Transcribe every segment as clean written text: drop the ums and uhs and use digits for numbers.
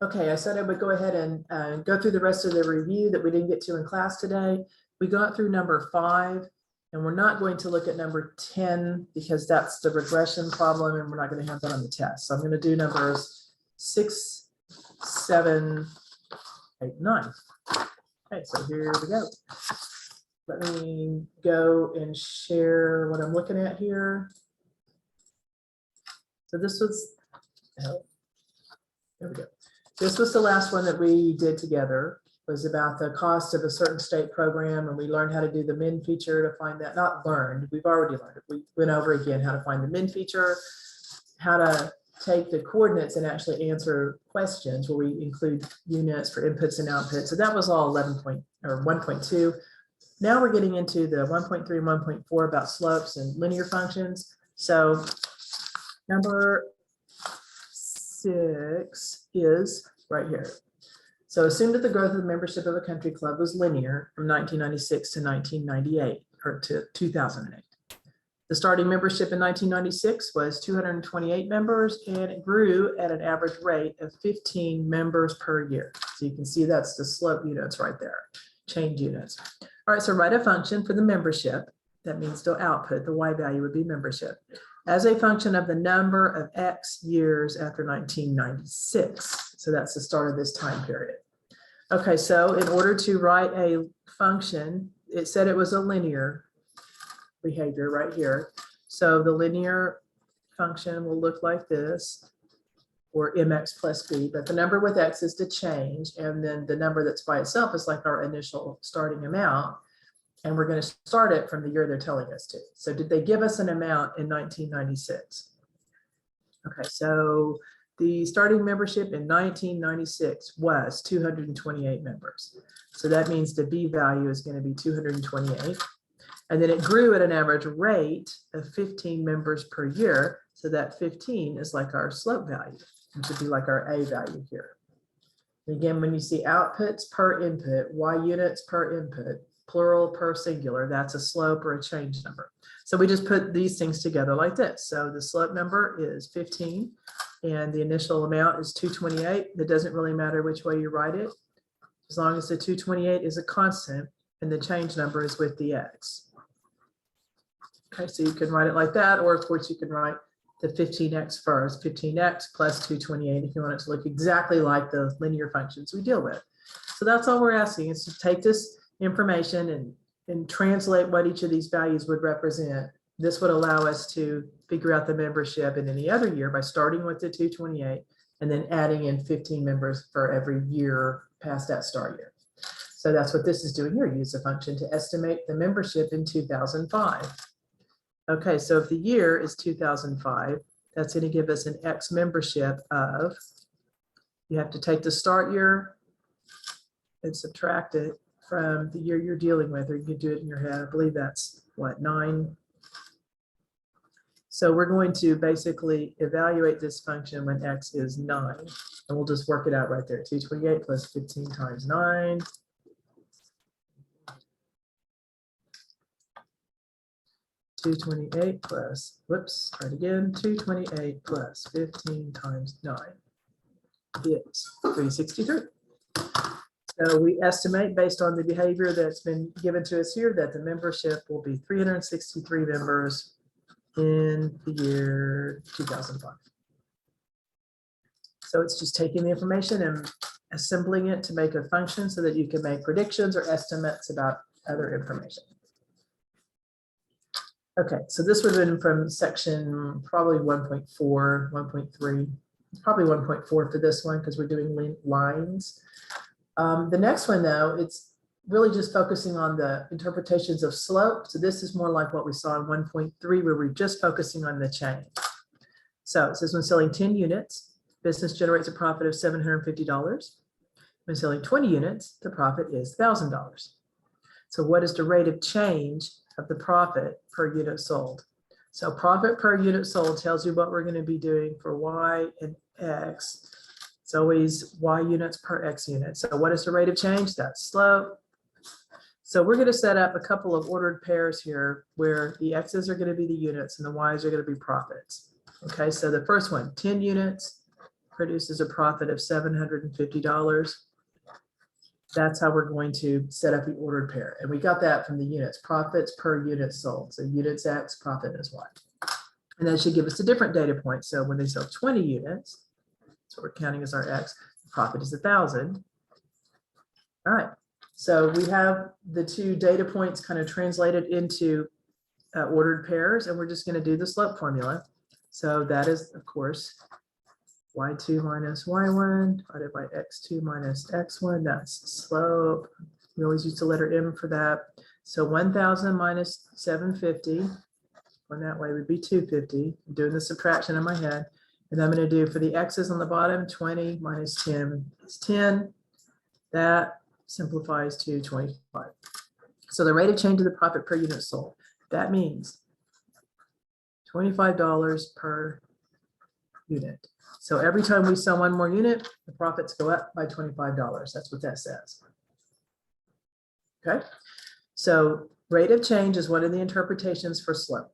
Okay, I said I would go ahead and go through the rest of the review that we didn't get to in class today. We got through number 5, and we're not going to look at number 10 because that's the regression problem, and we're not going to have that on the test. So I'm going to do numbers 6, 7, 8, 9. Okay, so here we go. Let me go and share what I'm looking at here. So this was, oh, there we go. This was the last one that we did together. It was about the cost of a certain state program, and we learned how to do the min feature to find that. Not learned, we've already learned it. We went over again how to find the min feature, how to take the coordinates and actually answer questions where we include units for inputs and outputs. So that was all 1.2. Now we're getting into the 1.3 and 1.4 about slopes and linear functions. So number 6 is right here. So assume that the growth of the membership of a country club was linear from 1996 to 1998 or to 2008. The starting membership in 1996 was 228 members, and it grew at an average rate of 15 members per year. So you can see that's the slope units right there, change units. All right, so write a function for the membership. That means the output, the y value would be membership, as a function of the number of X years after 1996. So that's the start of this time period. Okay, so in order to write a function, it said it was a linear behavior right here. So the linear function will look like this, or mx plus b, but the number with x is the change, and then the number that's by itself is like our initial starting amount. And we're going to start it from the year they're telling us to. So did they give us an amount in 1996? Okay, so the starting membership in 1996 was 228 members. So that means the B value is going to be 228. And then it grew at an average rate of 15 members per year. So that 15 is like our slope value, which would be like our A value here. Again, when you see outputs per input, Y units per input, plural per singular, that's a slope or a change number. So we just put these things together like this. So the slope number is 15 and the initial amount is 228. It doesn't really matter which way you write it, as long as the 228 is a constant and the change number is with the X. Okay, so you can write it like that, or of course you can write the 15x first, 15x plus 228 if you want it to look exactly like the linear functions we deal with. So that's all we're asking, is to take this information and translate what each of these values would represent. This would allow us to figure out the membership in any other year by starting with the 228 and then adding in 15 members for every year past that start year. So that's what this is doing here. Use the function to estimate the membership in 2005. Okay, so if the year is 2005, that's going to give us an X membership of, you have to take the start year and subtract it from the year you're dealing with, or you can do it in your head. I believe that's what, 9. So we're going to basically evaluate this function when X is 9, and we'll just work it out right there. 228 plus 15 times 9. $228 plus, whoops, try it again, 228 plus 15 times 9 is 363. So we estimate, based on the behavior that's been given to us here, that the membership will be 363 members in the year 2005. So it's just taking the information and assembling it to make a function so that you can make predictions or estimates about other information. Okay, so this would have been from section probably 1.4, 1.3, probably 1.4 for this one because we're doing lines. The next one, though, it's really just focusing on the interpretations of slope. So this is more like what we saw in 1.3, where we're just focusing on the change. So it says when selling 10 units, business generates a profit of $750. When selling 20 units, the profit is $1,000. So what is the rate of change of the profit per unit sold? So profit per unit sold tells you what we're going to be doing for Y and X. It's always Y units per X units. So what is the rate of change? That's slope. So we're going to set up a couple of ordered pairs here where the X's are going to be the units and the Y's are going to be profits. Okay, so the first one, 10 units, produces a profit of $750. That's how we're going to set up the ordered pair. And we got that from the units, profits per unit sold. So units X, profit is Y. And that should give us a different data point. So when they sell 20 units, so we're counting as our X, profit is 1,000. All right, so we have the two data points kind of translated into ordered pairs, and we're just going to do the slope formula. So that is, of course, y2 minus y1 divided by x2 minus x1. That's slope. We always use the letter M for that. So 1,000 minus 750, going that way would be 250. I'm doing the subtraction in my head. And I'm going to do for the x's on the bottom, 20 minus 10 is 10. That simplifies to 25. So the rate of change of the profit per unit sold, that means $25 per unit. So every time we sell one more unit, the profits go up by $25. That's what that says. Okay, so rate of change is one of the interpretations for slope.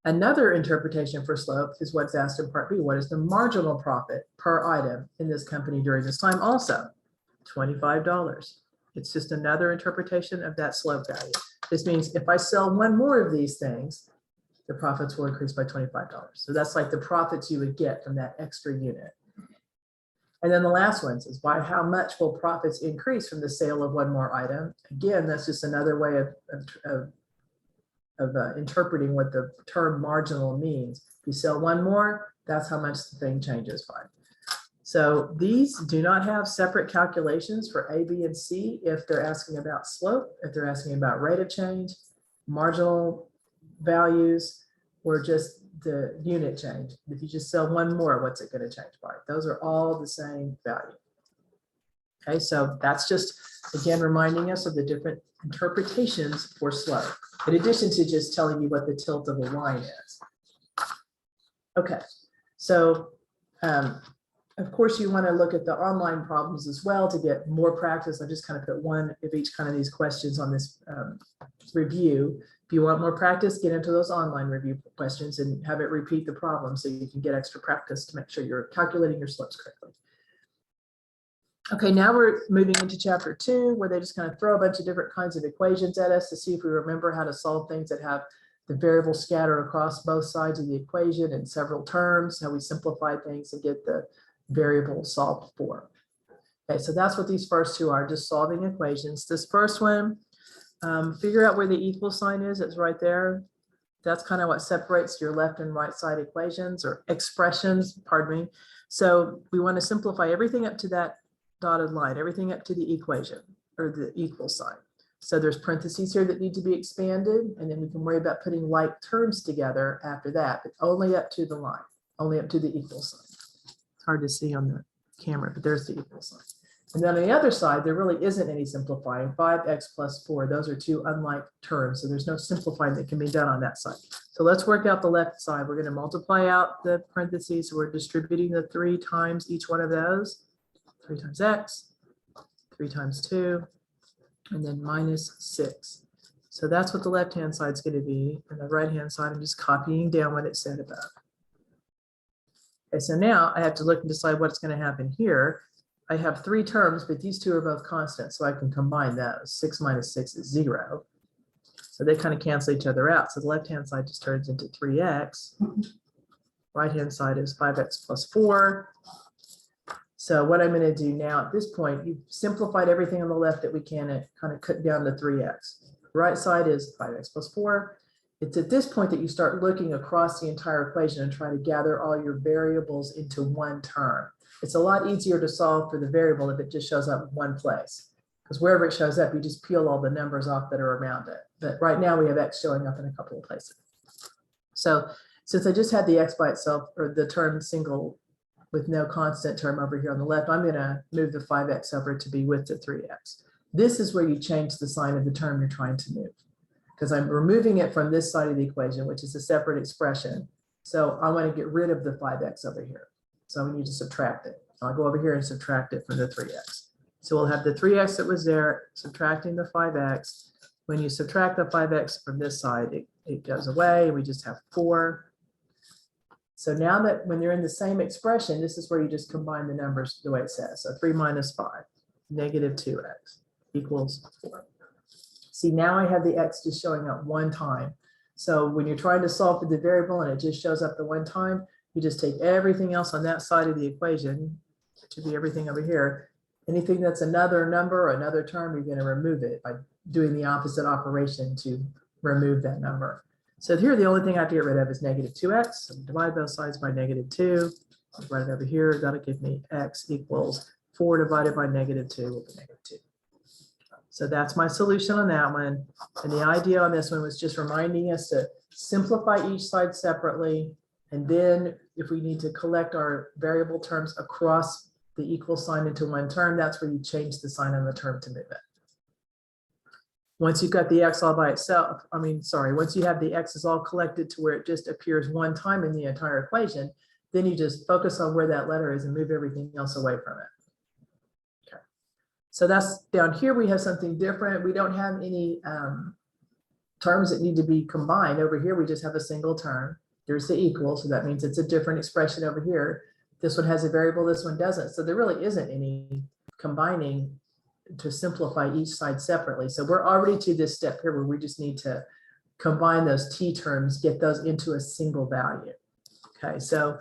Another interpretation for slope is what's asked in part B. What is the marginal profit per item in this company during this time? Also, $25. It's just another interpretation of that slope value. This means if I sell one more of these things, the profits will increase by $25. So that's like the profits you would get from that extra unit. And then the last one is by how much will profits increase from the sale of one more item? Again, that's just another way of interpreting what the term marginal means. If you sell one more, that's how much the thing changes by. So these do not have separate calculations for A, B, and C if they're asking about slope, if they're asking about rate of change, marginal values, or just the unit change. If you just sell one more, what's it going to change by? Those are all the same value. Okay, so that's just, again, reminding us of the different interpretations for slope, in addition to just telling you what the tilt of a line is. Okay, so of course you want to look at the online problems as well to get more practice. I just kind of put one of each kind of these questions on this review. If you want more practice, get into those online review questions and have it repeat the problem so you can get extra practice to make sure you're calculating your slopes correctly. Okay, now we're moving into chapter 2, where they just kind of throw a bunch of different kinds of equations at us to see if we remember how to solve things that have the variable scattered across both sides of the equation in several terms, how we simplify things and get the variable solved for. Okay, so that's what these first two are, just solving equations. This first one, figure out where the equal sign is. It's right there. That's kind of what separates your left and right side equations or expressions, pardon me. So we want to simplify everything up to that dotted line, everything up to the equation or the equal sign. So there's parentheses here that need to be expanded, and then we can worry about putting like terms together after that, but only up to the line, only up to the equal sign. It's hard to see on the camera, but there's the equal sign. And then on the other side, there really isn't any simplifying. 5x plus 4, those are two unlike terms, so there's no simplifying that can be done on that side. So let's work out the left side. We're going to multiply out the parentheses. So we're distributing the 3 times each one of those. 3 times x, 3 times 2, and then minus 6. So that's what the left-hand side is going to be. And the right-hand side, I'm just copying down what it said above. Okay, so now I have to look and decide what's going to happen here. I have 3 terms, but these two are both constant, so I can combine those. 6 minus 6 is 0. So they kind of cancel each other out. So the left-hand side just turns into 3x. Right-hand side is 5x plus 4. So what I'm going to do now at this point, you've simplified everything on the left that we can and kind of cut down to 3x. The right side is 5x plus 4. It's at this point that you start looking across the entire equation and try to gather all your variables into one term. It's a lot easier to solve for the variable if it just shows up in one place, because wherever it shows up, you just peel all the numbers off that are around it. But right now we have x showing up in a couple of places. So since I just had the x by itself, or the term single with no constant term over here on the left, I'm going to move the 5x over to be with the 3x. This is where you change the sign of the term you're trying to move, because I'm removing it from this side of the equation, which is a separate expression. So I want to get rid of the 5x over here. So we need to subtract it. I'll go over here and subtract it from the 3x. So we'll have the 3x that was there, subtracting the 5x. When you subtract the 5x from this side, it goes away. We just have 4. So now that when they're in the same expression, this is where you just combine the numbers the way it says. So 3 minus 5, negative 2x equals 4. See, now I have the x just showing up one time. So when you're trying to solve for the variable and it just shows up the one time, you just take everything else on that side of the equation, to be everything over here. Anything that's another number or another term, you're going to remove it by doing the opposite operation to remove that number. So here, the only thing I have to get rid of is negative 2x. So divide both sides by negative 2. I'll write it over here. That'll give me x equals 4 divided by negative 2 will be negative 2. So that's my solution on that one. And the idea on this one was just reminding us to simplify each side separately. And then if we need to collect our variable terms across the equal sign into one term, that's where you change the sign on the term to move it. Once you've got the x all by itself, once you have the x's all collected to where it just appears one time in the entire equation, then you just focus on where that letter is and move everything else away from it. Okay. So that's down here, we have something different. We don't have any terms that need to be combined. Over here, we just have a single term. There's the equal, so that means it's a different expression over here. This one has a variable, this one doesn't. So there really isn't any combining to simplify each side separately. So we're already to this step here where we just need to combine those t terms, get those into a single value. Okay, so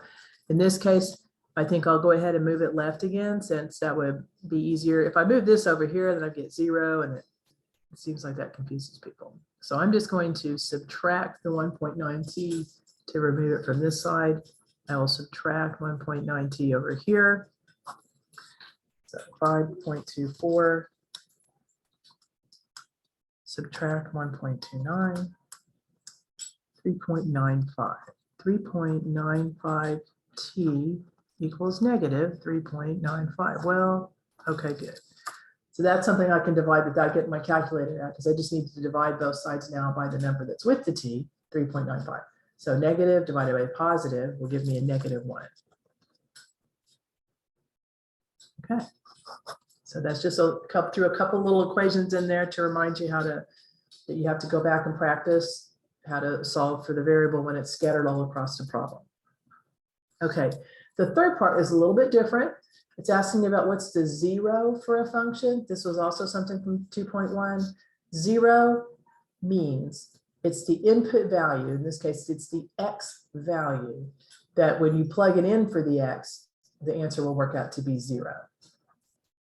in this case, I think I'll go ahead and move it left again, since that would be easier. If I move this over here, then I get 0, and it seems like that confuses people. So I'm just going to subtract the 1.9t to remove it from this side. I will subtract 1.9t over here. So 5.24, subtract 1.29, 3.95. 3.95t equals negative 3.95. Well, okay, good. So that's something I can divide without getting my calculator out, because I just need to divide both sides now by the number that's with the t, 3.95. So negative divided by positive will give me a negative 1. Okay. So that's just a couple little equations in there to remind you that you have to go back and practice how to solve for the variable when it's scattered all across the problem. Okay, the third part is a little bit different. It's asking about what's the 0 for a function. This was also something from 2.1. 0 means it's the input value. In this case, it's the x value that when you plug it in for the x, the answer will work out to be 0.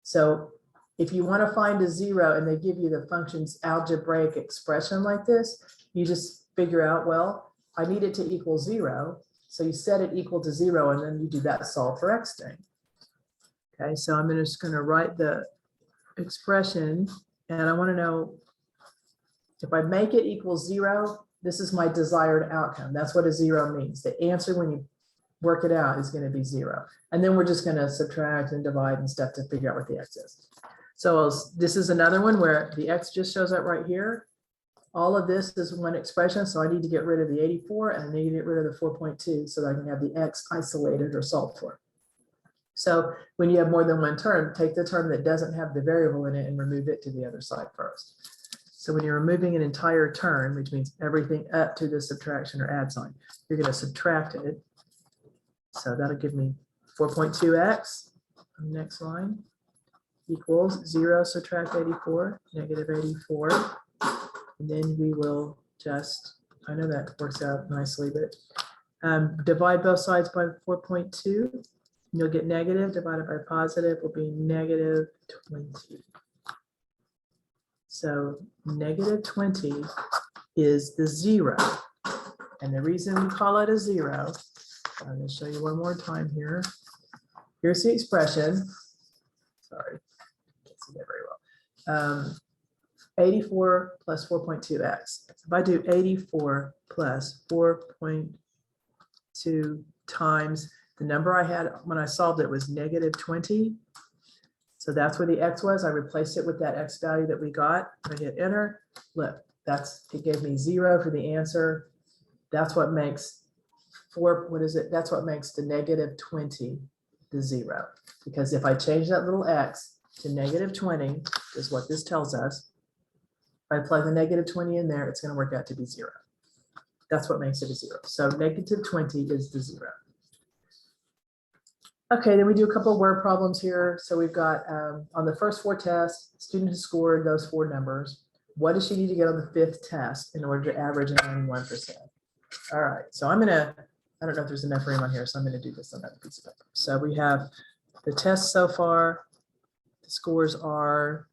So if you want to find a 0 and they give you the function's algebraic expression like this, you just figure out, well, I need it to equal 0. So you set it equal to 0, and then you do that solve for x thing. Okay, so I'm just going to write the expression, and I want to know if I make it equal 0, this is my desired outcome. That's what a 0 means. The answer when you work it out is going to be 0. And then we're just going to subtract and divide and stuff to figure out what the x is. So this is another one where the x just shows up right here. All of this is one expression, so I need to get rid of the 84 and I need to get rid of the 4.2 so that I can have the x isolated or solved for. So when you have more than one term, take the term that doesn't have the variable in it and remove it to the other side first. So when you're removing an entire term, which means everything up to the subtraction or add sign, you're going to subtract it. So that'll give me 4.2x on the next line equals 0, subtract 84, negative 84. And then we will just, I know that works out nicely, but divide both sides by 4.2. And you'll get negative divided by positive will be negative 20. So negative 20 is the 0. And the reason we call it a 0, I'm going to show you one more time here. Here's the expression. Sorry, can't see that very well. 84 plus 4.2x. If I do 84 plus 4.2 times the number I had when I solved it was negative 20. So that's where the x was. I replaced it with that x value that we got. I hit enter. Look, it gave me 0 for the answer. That's what makes that's what makes the negative 20 the 0. Because if I change that little x to negative 20, is what this tells us. If I plug the negative 20 in there, it's going to work out to be 0. That's what makes it a 0. So negative 20 is the 0. Okay, then we do a couple of word problems here. So we've got on the first 4 tests, student has scored those 4 numbers. What does she need to get on the 5th test in order to average a 91%? All right, so I don't know if there's enough room on here, so I'm gonna do this on that piece of paper. So we have the tests so far. The scores are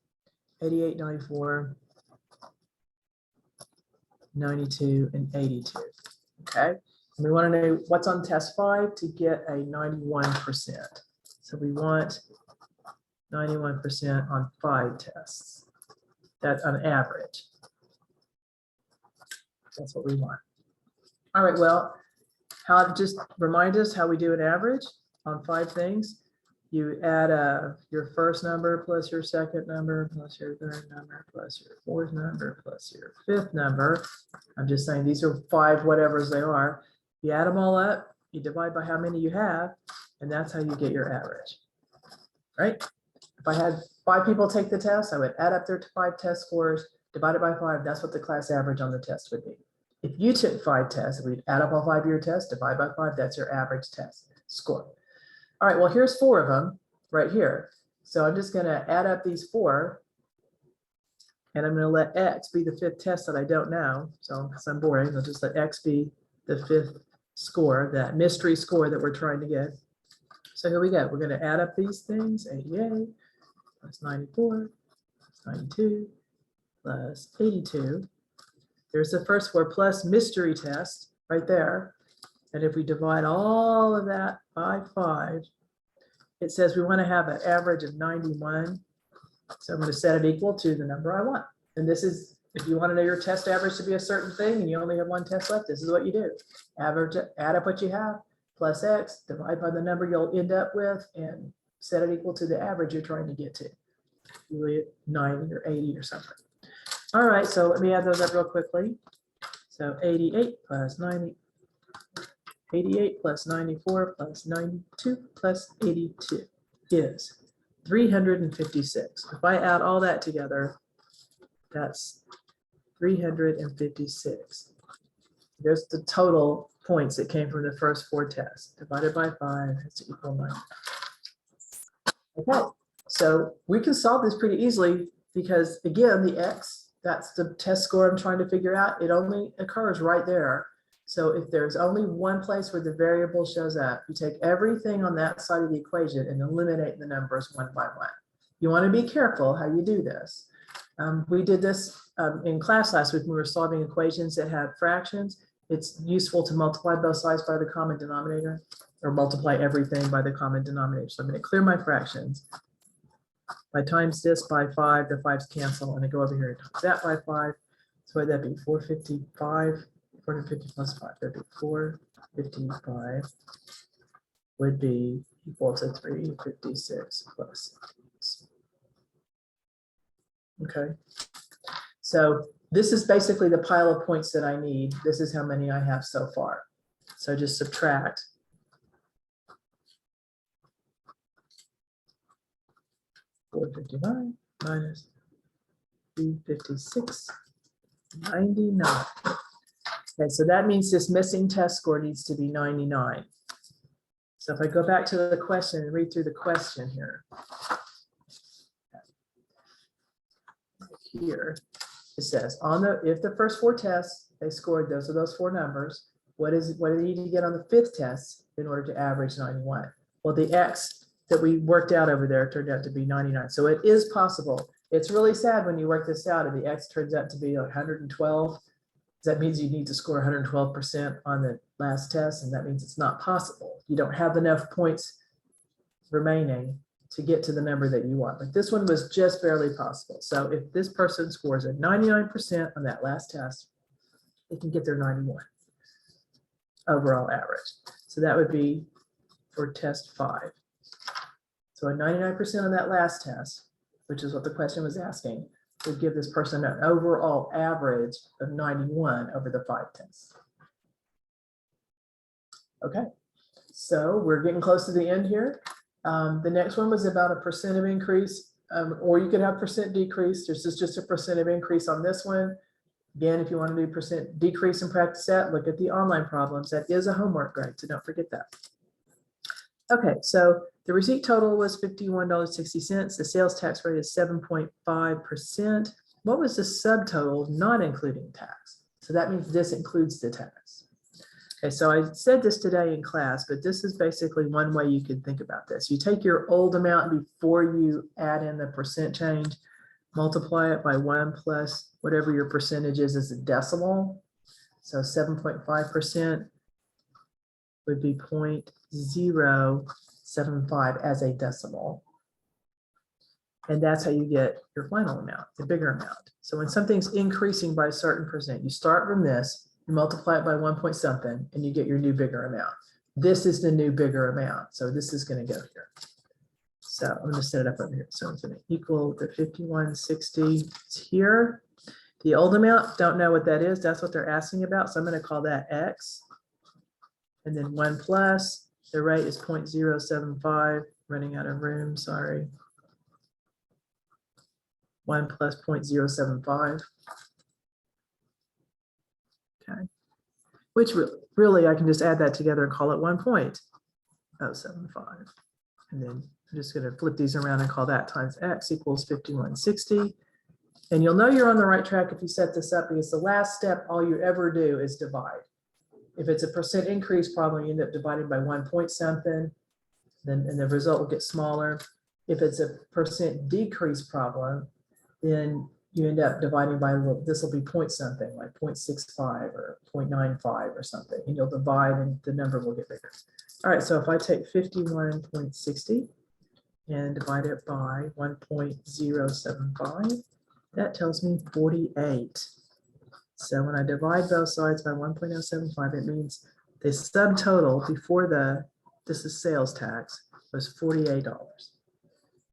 88, 94, 92, and 82, okay? And we wanna know what's on test 5 to get a 91%. So we want 91% on 5 tests. That's on average. That's what we want. All right, well, just remind us how we do an average on 5 things. You add your first number plus your second number plus your third number plus your fourth number plus your 5th number. I'm just saying these are 5 whatevers they are. You add them all up, you divide by how many you have, and that's how you get your average, right? If I had 5 people take the test, I would add up their 5 test scores, divide it by 5. That's what the class average on the test would be. If you took 5 tests, we'd add up all 5 of your tests, divide by 5, that's your average test score. All right, well, here's 4 of them right here. So I'm just gonna add up these 4, and I'm gonna let X be the 5th test that I don't know. So, because I'm boring, I'll just let X be the 5th score, that mystery score that we're trying to get. So here we go, we're gonna add up these things, 88 plus 94, plus 92, plus 82. There's the first 4 plus mystery test right there. And if we divide all of that by 5, it says we want to have an average of 91. So I'm going to set it equal to the number I want. And this is, if you want to know your test average to be a certain thing and you only have 1 test left, this is what you do. Average, add up what you have, plus X, divide by the number you'll end up with, and set it equal to the average you're trying to get to. Usually 90 or 80 or something. All right, so let me add those up real quickly. So 88 plus 90, 88 plus 94 plus 92 plus 82 is 356. If I add all that together, that's 356. There's the total points that came from the first 4 tests. Divided by 5 has to equal 9. Okay, so we can solve this pretty easily because, again, the X, that's the test score I'm trying to figure out. It only occurs right there. So if there's only one place where the variable shows up, you take everything on that side of the equation and eliminate the numbers one by one. You want to be careful how you do this. We did this in class last week when we were solving equations that had fractions. It's useful to multiply both sides by the common denominator, or multiply everything by the common denominator. So I'm going to clear my fractions. If I times this by 5, the 5's cancel, and I go over here and times that by 5. So that'd be 455. 450 plus 5, that'd be 455 would be equal to 356 plus 6. Okay, so this is basically the pile of points that I need. This is how many I have so far. So just subtract 459 minus 356, 99. Okay, so that means this missing test score needs to be 99. So if I go back to the question and read through the question here. Here, it says, if the first 4 tests, they scored those 4 numbers, what do they need to get on the 5th test in order to average 91? Well, the X that we worked out over there turned out to be 99. So it is possible. It's really sad when you work this out and the X turns out to be 112. That means you need to score 112% on the last test, and that means it's not possible. You don't have enough points remaining to get to the number that you want. But this one was just barely possible. So if this person scores a 99% on that last test, they can get their 91 overall average. So that would be for test 5. So a 99% on that last test, which is what the question was asking, would give this person an overall average of 91 over the 5 tests. Okay, so we're getting close to the end here. The next one was about a percent of increase, or you could have percent decrease. This is just a percent of increase on this one. Again, if you want to do percent decrease and practice that, look at the online problems. That is a homework grade, so don't forget that. Okay, so the receipt total was $51.60. The sales tax rate is 7.5%. What was the subtotal not including tax? So that means this includes the tax. Okay, so I said this today in class, but this is basically one way you could think about this. You take your old amount before you add in the percent change, multiply it by 1 plus whatever your percentage is as a decimal. So 7.5% would be 0.075 as a decimal. And that's how you get your final amount, the bigger amount. So when something's increasing by a certain percent, you start from this, you multiply it by 1 point something, and you get your new bigger amount. This is the new bigger amount. So this is going to go here. So I'm going to set it up over here. So it's going to equal the 5160. It's here. The old amount, don't know what that is. That's what they're asking about. So I'm going to call that X. And then 1 plus, the rate is 0.075. Running out of room, sorry. 1 plus 0.075. Okay. Which really, I can just add that together and call it 1.075. And then I'm just going to flip these around and call that times X equals 5160. And you'll know you're on the right track if you set this up, because the last step, all you ever do is divide. If it's a percent increase problem, you end up dividing by 1 point something, and the result will get smaller. If it's a percent decrease problem, then you end up dividing by, this will be point something, like 0.65 or 0.95 or something, and you'll divide and the number will get bigger. All right, so if I take 51.60 and divide it by 1.075, that tells me 48. So when I divide both sides by 1.075, it means the subtotal before this is sales tax, was $48.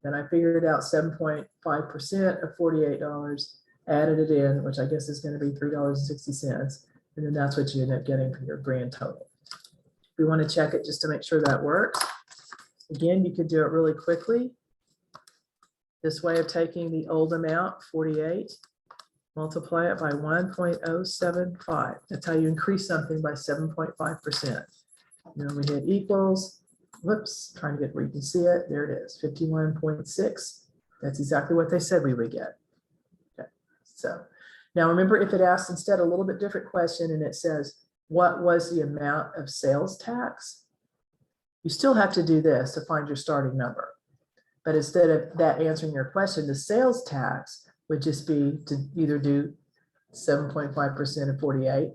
Then I figured out 7.5% of $48, added it in, which I guess is going to be $3.60. And then that's what you end up getting for your grand total. We want to check it just to make sure that works. Again, you could do it really quickly. This way of taking the old amount, 48, multiply it by 1.075. That's how you increase something by 7.5%. Then we hit equals. Whoops, trying to get where you can see it. There it is, 51.6. That's exactly what they said we would get. Okay, so now remember, if it asks instead a little bit different question and it says, what was the amount of sales tax? You still have to do this to find your starting number. But instead of that answering your question, the sales tax would just be to either do 7.5% of 48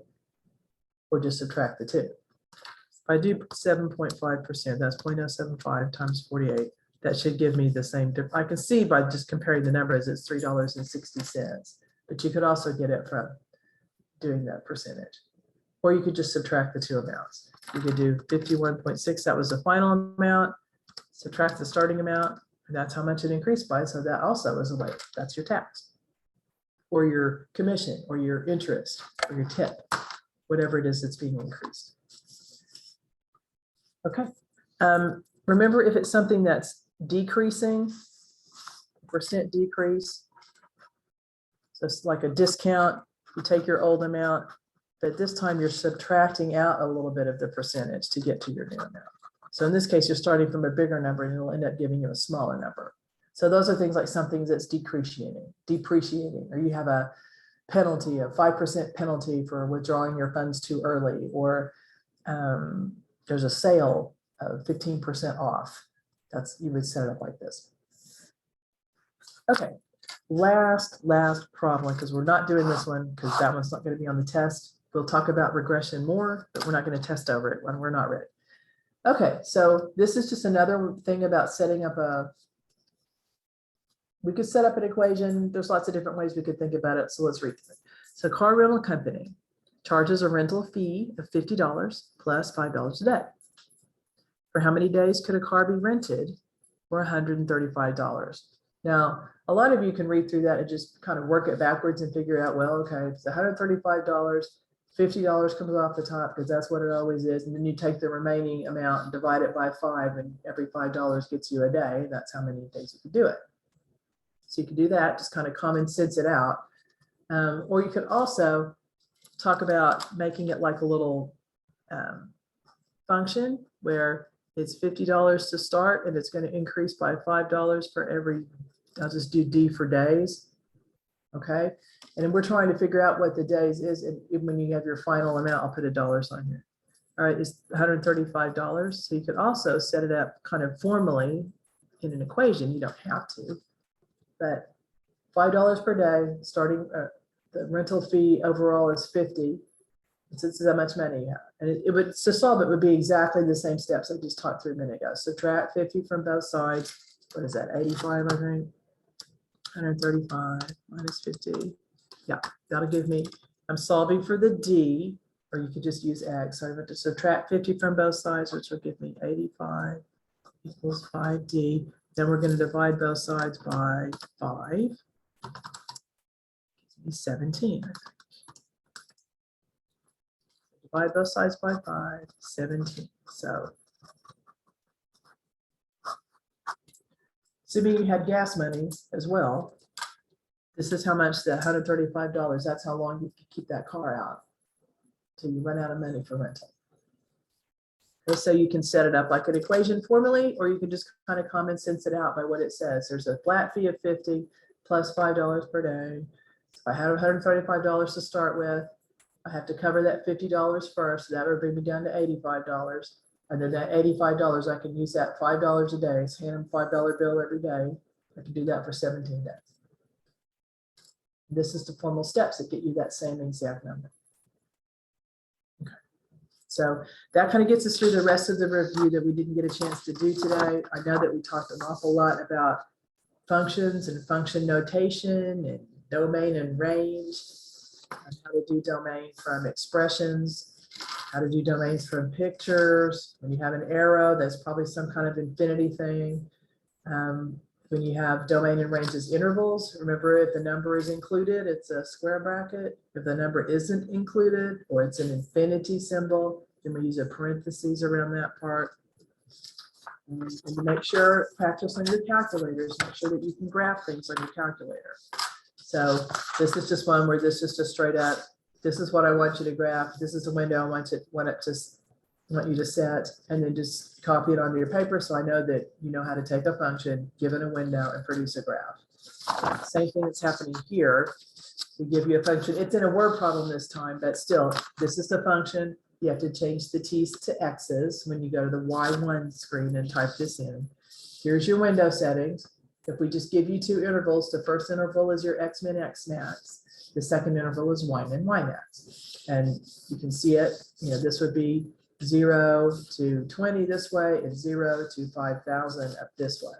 or just subtract the 2. If I do 7.5%, that's 0.075 times 48. That should give me the same. I can see by just comparing the numbers, it's $3.60. But you could also get it from doing that percentage. Or you could just subtract the two amounts. You could do 51.6, that was the final amount, subtract the starting amount, and that's how much it increased by. So that also is a way, that's your tax, or your commission, or your interest, or your tip, whatever it is that's being increased. Okay. Remember, if it's something that's decreasing, percent decrease, so it's like a discount, you take your old amount, but this time you're subtracting out a little bit of the percentage to get to your new amount. So in this case, you're starting from a bigger number and it'll end up giving you a smaller number. So those are things like something that's depreciating, or you have a penalty, a 5% penalty for withdrawing your funds too early, or there's a sale of 15% off. You would set it up like this. Okay, last problem, because we're not doing this one because that one's not going to be on the test. We'll talk about regression more, but we're not going to test over it when we're not ready. Okay, so this is just another thing about setting up we could set up an equation. There's lots of different ways we could think about it. So let's read through it. So car rental company charges a rental fee of $50 plus $5 a day. For how many days could a car be rented for $135? Now, a lot of you can read through that and just kind of work it backwards and figure out, well, okay, it's $135, $50 comes off the top because that's what it always is. And then you take the remaining amount and divide it by 5, and every $5 gets you a day. That's how many days you could do it. So you can do that, just kind of common sense it out. Or you could also talk about making it like a little function where It's $50 to start, and it's going to increase by $5 for every, I'll just do D for days. Okay, and then we're trying to figure out what the days is, and when you have your final amount, I'll put a dollar sign here. All right, it's $135. So you could also set it up kind of formally in an equation. You don't have to, but $5 per day starting. The rental fee overall is $50. This is how much money you have, and it would, to solve it would be exactly the same steps I just talked through a minute ago. Subtract 50 from both sides. What is that? 85, I think. 135 minus 50. Yeah, that'll give me, I'm solving for the D, or you could just use X. So I have to subtract 50 from both sides, which will give me 85 equals 5D. Then we're going to divide both sides by 5. Gives me 17, I think. Divide both sides by 5, 17. So assuming you had gas money as well, this is how much the $135, that's how long you can keep that car out till you run out of money for rental. Okay, so you can set it up like an equation formally, or you can just kind of common sense it out by what it says. There's a flat fee of 50 plus $5 per day. If I had $135 to start with, I have to cover that $50 first. So that would bring me down to $85. And then that $85, I can use that $5 a day. So hand them $5 bill every day. I can do that for 17 days. This is the formal steps that get you that same exact number. Okay. So that kind of gets us through the rest of the review that we didn't get a chance to do today. I know that we talked an awful lot about functions and function notation and domain and range, and how to do domain from expressions, how to do domains from pictures. When you have an arrow, that's probably some kind of infinity thing. When you have domain and range as intervals, remember if the number is included, it's a square bracket. If the number isn't included, or it's an infinity symbol, then we use a parentheses around that part. And to make sure, practice on your calculators, make sure that you can graph things on your calculator. So this is just one where this is just straight up, this is what I want you to graph. This is the window I want you to set, and then just copy it onto your paper so I know that you know how to take a function, give it a window, and produce a graph. Same thing that's happening here. We give you a function. It's in a word problem this time, but still, this is the function. You have to change the t's to x's when you go to the Y1 screen and type this in. Here's your window settings. If we just give you two intervals, the first interval is your x min, x max. The second interval is y min, y max. And you can see it, you know, this would be 0 to 20 this way, and 0 to 5,000 up this way.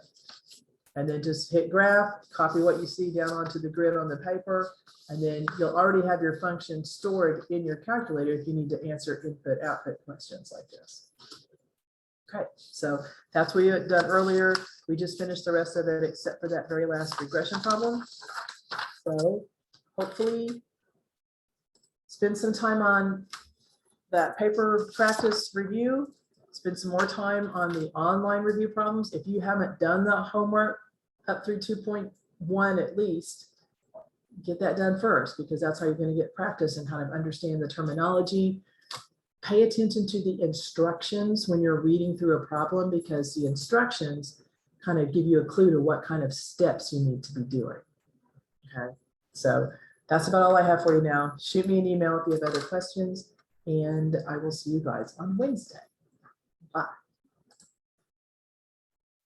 And then just hit graph, copy what you see down onto the grid on the paper, and then you'll already have your function stored in your calculator if you need to answer input-output questions like this. Okay, so that's what you had done earlier. We just finished the rest of it except for that very last regression problem. So hopefully spend some time on that paper practice review, spend some more time on the online review problems. If you haven't done the homework up through 2.1 at least, get that done first, because that's how you're going to get practice and kind of understand the terminology. Pay attention to the instructions when you're reading through a problem, because the instructions kind of give you a clue to what kind of steps you need to be doing. Okay, so that's about all I have for you now. Shoot me an email if you have other questions, and I will see you guys on Wednesday. Bye.